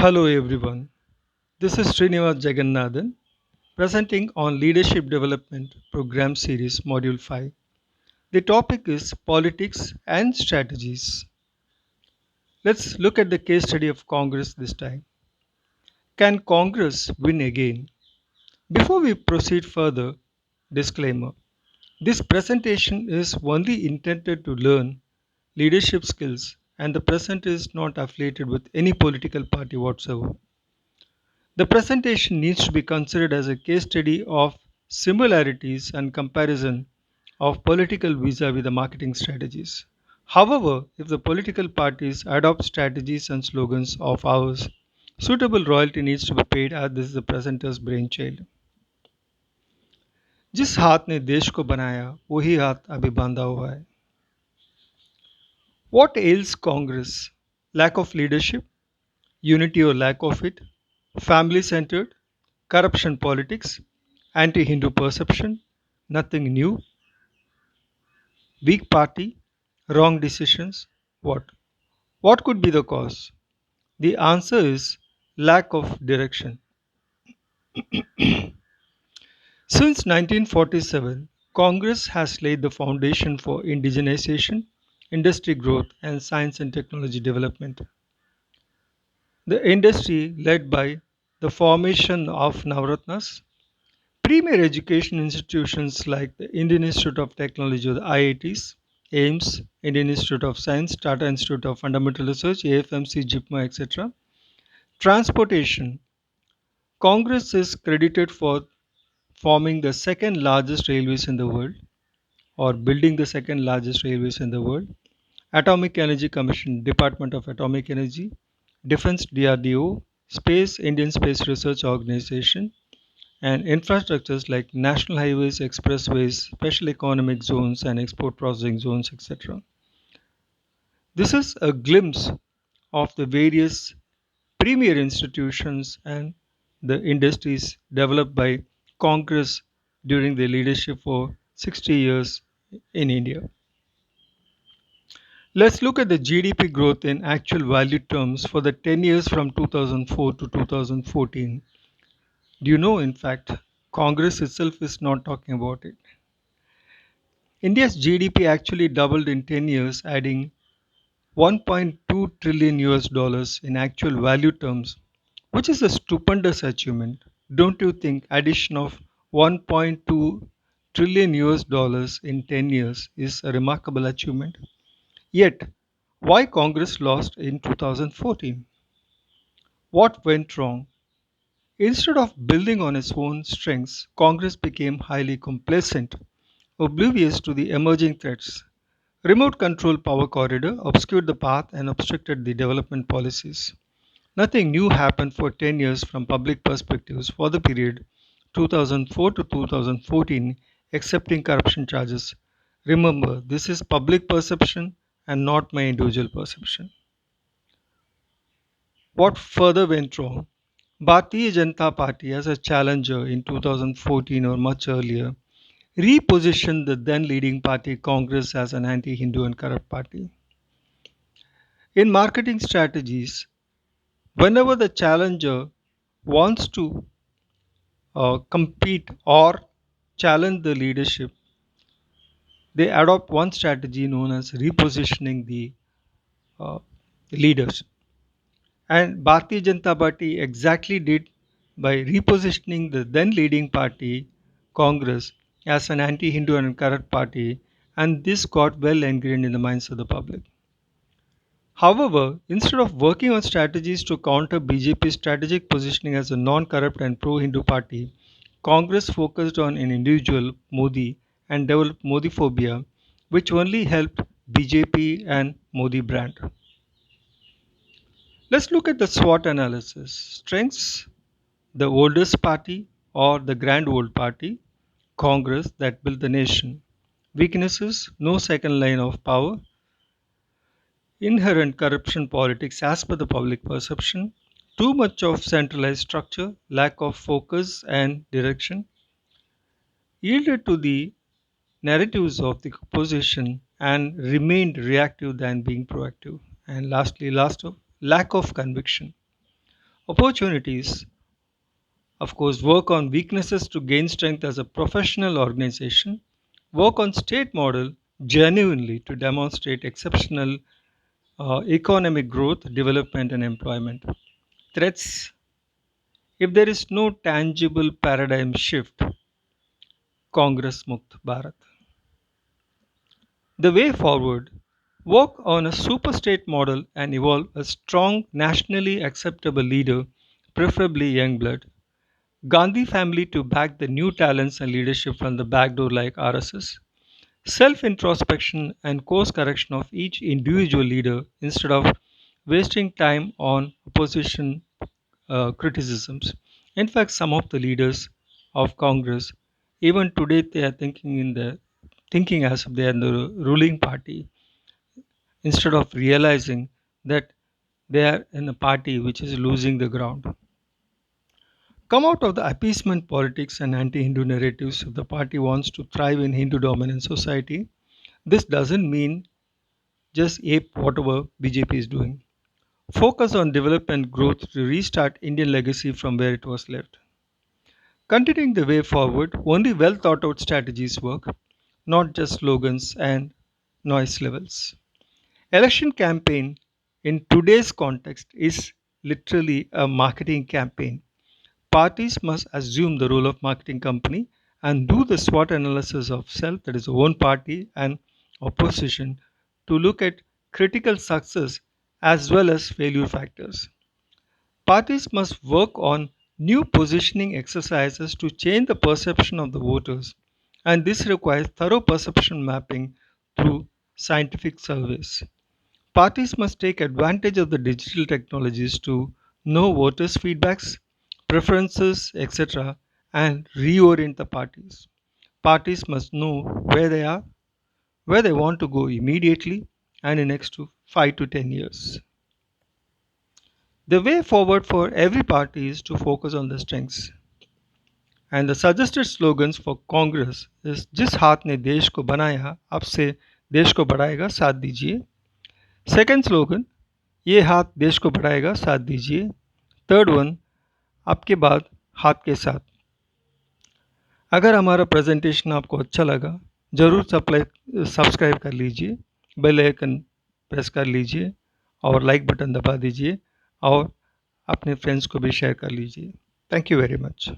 Hello everyone. This is Srinivas Jagannathan presenting on Leadership Development Program Series Module 5. The topic is Politics and Strategies. Let's look at the case study of Congress this time. Can Congress win again? Before we proceed further, disclaimer. This presentation is only intended to learn leadership skills and the presenter is not affiliated with any political party whatsoever. The presentation needs to be considered as a case study of similarities and comparison of political vis-a-vis the marketing strategies. However, if the political parties adopt strategies and slogans of ours, suitable royalty needs to be paid as this is the presenter's brainchild. जिस हाथ ने देश को बनाया वही हाथ अभी बांधा हुआ है. What ails Congress? Lack of leadership, unity or lack of it, family centered, corruption politics, anti Hindu perception, nothing new, weak party, wrong decisions. What? What could be the cause? The answer is lack of direction. Since 1947, Congress has laid the foundation for indigenization, industry growth, and science and technology development. The industry led by the formation of Navratnas, premier education institutions like the Indian Institute of Technology or the IITs, AIMS, Indian Institute of Science, Tata Institute of Fundamental Research, AFMC, JIPMA, etc. Transportation. Congress is credited for forming the second largest railways in the world or building the second largest railways in the world. Atomic Energy Commission, Department of Atomic Energy, Defense DRDO, Space Indian Space Research Organization, and infrastructures like national highways, expressways, special economic zones, and export processing zones, etc. This is a glimpse of the various premier institutions and the industries developed by Congress during their leadership for 60 years in India. Let's look at the GDP growth in actual value terms for the 10 years from 2004 to 2014. Do you know, in fact, Congress itself is not talking about it. India's GDP actually doubled in 10 years, adding 1.2 trillion US dollars in actual value terms, which is a stupendous achievement. Don't you think addition of 1.2 trillion US dollars in 10 years is a remarkable achievement? Yet, why Congress lost in 2014? What went wrong? Instead of building on its own strengths, Congress became highly complacent, oblivious to the emerging threats. Remote control power corridor obscured the path and obstructed the development policies. Nothing new happened for 10 years from public perspectives for the period 2004 to 2014, excepting corruption charges. Remember, this is public perception and not my individual perception. What further went wrong? Bharatiya Janata Party, as a challenger in 2014 or much earlier, repositioned the then leading party Congress as an anti Hindu and corrupt party. In marketing strategies, whenever the challenger wants to compete or challenge the leadership, they adopt one strategy known as repositioning the uh, leaders. And Bharatiya Janata Party exactly did by repositioning the then leading party, Congress, as an anti Hindu and corrupt party, and this got well ingrained in the minds of the public. However, instead of working on strategies to counter BJP's strategic positioning as a non corrupt and pro Hindu party, Congress focused on an individual, Modi, and developed Modi phobia, which only helped BJP and Modi brand. Let's look at the SWOT analysis. Strengths: the oldest party or the grand old party, Congress that built the nation. Weaknesses: no second line of power, inherent corruption politics as per the public perception, too much of centralized structure, lack of focus and direction, yielded to the narratives of the opposition and remained reactive than being proactive. And lastly, lack of conviction. Opportunities, of course, work on weaknesses to gain strength as a professional organization, work on state model genuinely to demonstrate exceptional economic growth, development, and employment. Threats, if there is no tangible paradigm shift, Congress Mukt Bharat. The way forward, work on a superstate model and evolve a strong, nationally acceptable leader, preferably young blood. Gandhi family to back the new talents and leadership from the back door like RSS. Self introspection and course correction of each individual leader instead of wasting time on opposition criticisms. In fact, some of the leaders of Congress, even today, they are thinking as if they are in the ruling party instead of realizing that they are in a party which is losing the ground. Come out of the appeasement politics and anti-Hindu narratives if the party wants to thrive in Hindu-dominant society. This doesn't mean just ape whatever BJP is doing. Focus on development growth to restart Indian legacy from where it was left. Continuing the way forward, only well thought out strategies work, not just slogans and noise levels. Election campaign in today's context is literally a marketing campaign. Parties must assume the role of marketing company and do the SWOT analysis of self, that is own party and opposition, to look at critical success as well as failure factors. Parties must work on new positioning exercises to change the perception of the voters, and this requires thorough perception mapping through scientific surveys. Parties must take advantage of the digital technologies to know voters' feedbacks, preferences, etc., and reorient the parties. Parties must know where they are, where they want to go immediately, and in next to 5 to 10 years. The way forward for every party is to focus on the strengths. And the suggested slogans for Congress is जिस हाथ ने देश को बनाया अब से देश को बढ़ाएगा साथ दीजिए. Second slogan, ये हाथ देश को बढ़ाएगा साथ दीजिए. Third one, आपके बाद हाथ के साथ. अगर हमारा प्रेजेंटेशन आपको अच्छा लगा, ज़रूर सब्सक्राइब कर लीजिए, बेल आइकन प्रेस कर लीजिए और लाइक बटन दबा दीजिए और अपने फ्रेंड्स को भी शेयर कर लीजिए. Thank you very much.